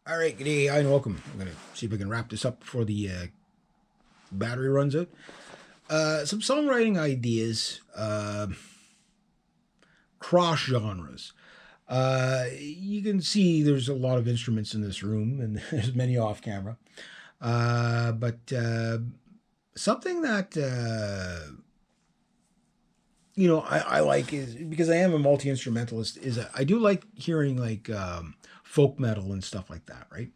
All right, good day, hi, and welcome. I'm going to see if I can wrap this up before the battery runs out. Some songwriting ideas, cross genres. You can see there's a lot of instruments in this room, and there's many off camera. But something that I like is because I am a multi instrumentalist. Is I do like hearing like folk metal and stuff like that, right?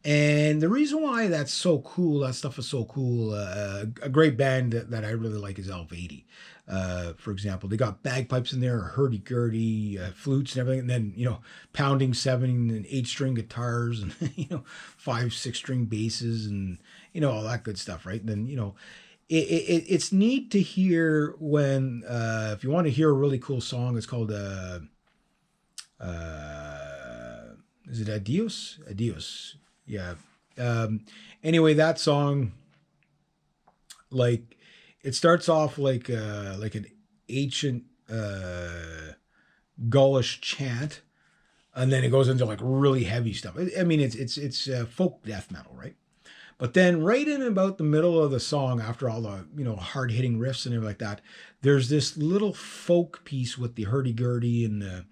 And the reason why that's so cool, that stuff is so cool, a great band that I really like is Elvady. For example, they got bagpipes in there, hurdy-gurdy, flutes and everything, and then, pounding 7 and 8 string guitars and, 5, 6 string basses and, all that good stuff, right? And then, it's neat to hear when, if you want to hear a really cool song, it's called, is it Adios? Adios. Yeah. Anyway, that song, like, it starts off like an ancient Gaulish chant, and then it goes into like really heavy stuff. I mean, it's folk death metal, right? But then, right in about the middle of the song, after all the hard hitting riffs and everything like that, there's this little folk piece with the hurdy gurdy and the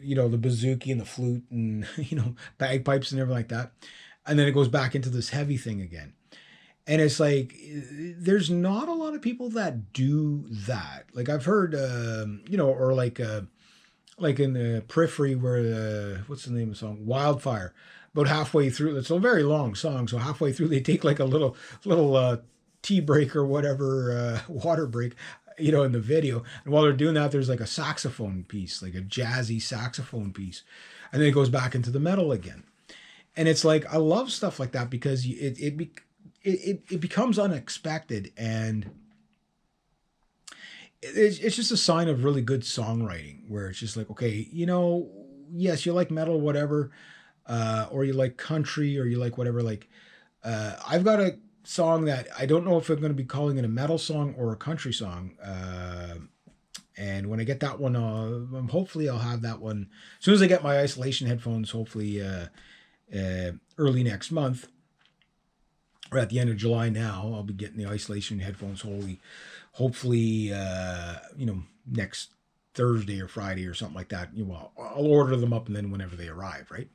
bouzouki and the flute and bagpipes and everything like that, and then it goes back into this heavy thing again. And it's like there's not a lot of people that do that. Like I've heard, or like in the Periphery where what's the name of the song, Wildfire. About halfway through, it's a very long song, so halfway through they take like a little tea break or whatever, water break, in the video. And while they're doing that, there's like a saxophone piece, like a jazzy saxophone piece. And then it goes back into the metal again. And it's like, I love stuff like that because it becomes unexpected, and it's just a sign of really good songwriting where it's just like, okay, yes, you like metal, whatever, or you like country, or you like whatever. Like, I've got a song that I don't know if I'm going to be calling it a metal song or a country song. And when I get that one, hopefully I'll have that one as soon as I get my isolation headphones, hopefully early next month, or at the end of July now. I'll be getting the isolation headphones hopefully next Thursday or Friday or something like that. I'll order them up and then whenever they arrive, right?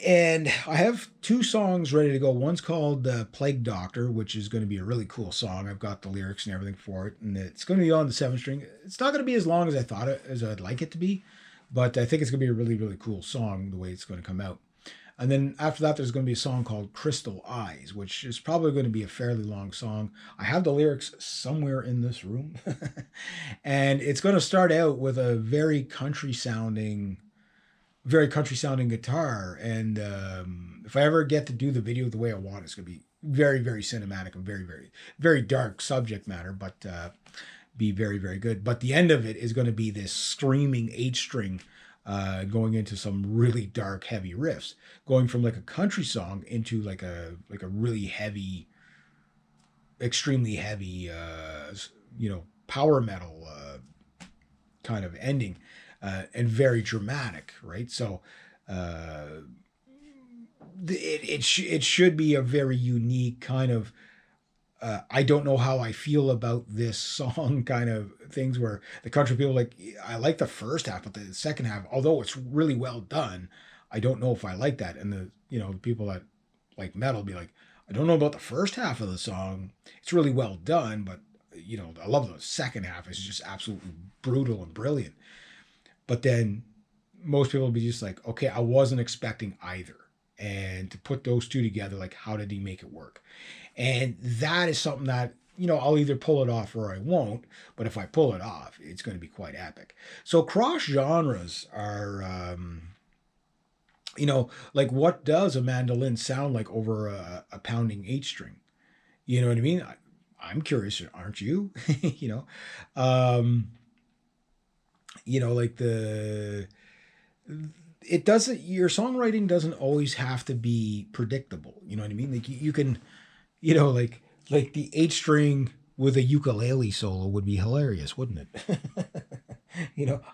And I have 2 songs ready to go. One's called Plague Doctor, which is going to be a really cool song. I've got the lyrics and everything for it, and it's going to be on the 7 string. It's not going to be as long as I thought as I'd like it to be, but I think it's going to be a really, really cool song the way it's going to come out. And then after that, there's going to be a song called Crystal Eyes, which is probably going to be a fairly long song. I have the lyrics somewhere in this room. And it's going to start out with a very country sounding guitar. And if I ever get to do the video the way I want, it's going to be very, very cinematic and very, very, very dark subject matter, but be very, very good. But the end of it is going to be this screaming 8 string, going into some really dark, heavy riffs, going from like a country song into like a really heavy, extremely heavy, power metal kind of ending, and very dramatic, right? So it should be a very unique kind of. I don't know how I feel about this song kind of things where the country people like, I like the first half, but the second half, although it's really well done, I don't know if I like that. And the people that like metal be like, I don't know about the first half of the song. It's really well done, but I love the second half. It's just absolutely brutal and brilliant. But then most people will be just like, okay, I wasn't expecting either. And to put those 2 together, like, how did he make it work? And that is something that, I'll either pull it off or I won't. But if I pull it off, it's going to be quite epic. So cross genres are, like, what does a mandolin sound like over a pounding 8 string? You know what I mean? I'm curious, aren't you? Um, like it doesn't, your songwriting doesn't always have to be predictable. You know what I mean? Like you can, like the 8 string with a ukulele solo would be hilarious, wouldn't it?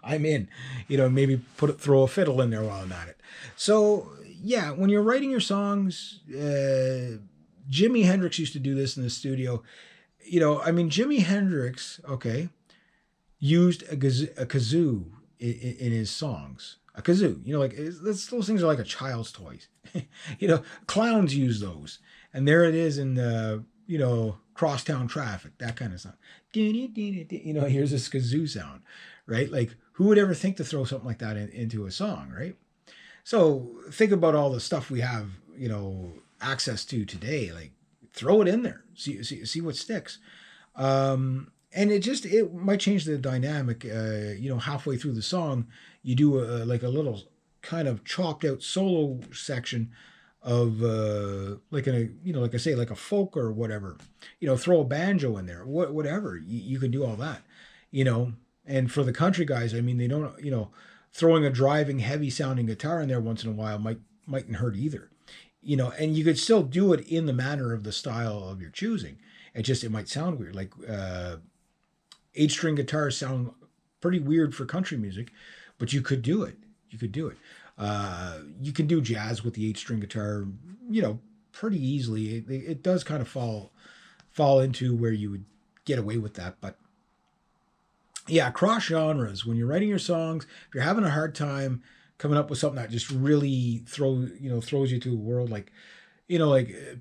I'm in. Maybe throw a fiddle in there while I'm at it. So yeah, when you're writing your songs, Jimi Hendrix used to do this in the studio. Jimi Hendrix, okay, used a kazoo in his songs. A kazoo, those things are like a child's toys. Clowns use those, and there it is in the crosstown traffic, that kind of stuff. Here's this kazoo sound, right? Like, who would ever think to throw something like that into a song, right? So think about all the stuff we have, access to today. Like, throw it in there, see what sticks. And it might change the dynamic. Halfway through the song, you do like a little kind of chopped out solo section of like I say, like a folk or whatever. Throw a banjo in there, whatever. You can do all that. And for the country guys, they don't. Throwing a driving, heavy sounding guitar in there once in a while mightn't hurt either. And you could still do it in the manner of the style of your choosing. It might sound weird. Like 8-string guitars sound pretty weird for country music, but you could do it. You could do it. You can do jazz with the 8-string guitar, pretty easily. It does kind of fall into where you would get away with that. But yeah, cross genres. When you're writing your songs, if you're having a hard time coming up with something that just really throws you to a world, like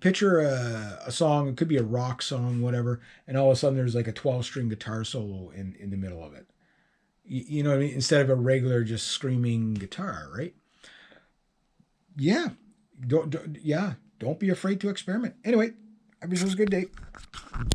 picture a song. It could be a rock song, whatever, and all of a sudden there's like a 12-string guitar solo in the middle of it. You know what I mean? Instead of a regular just screaming guitar, right? Yeah, don't be afraid to experiment. Anyway, I wish it was a good day.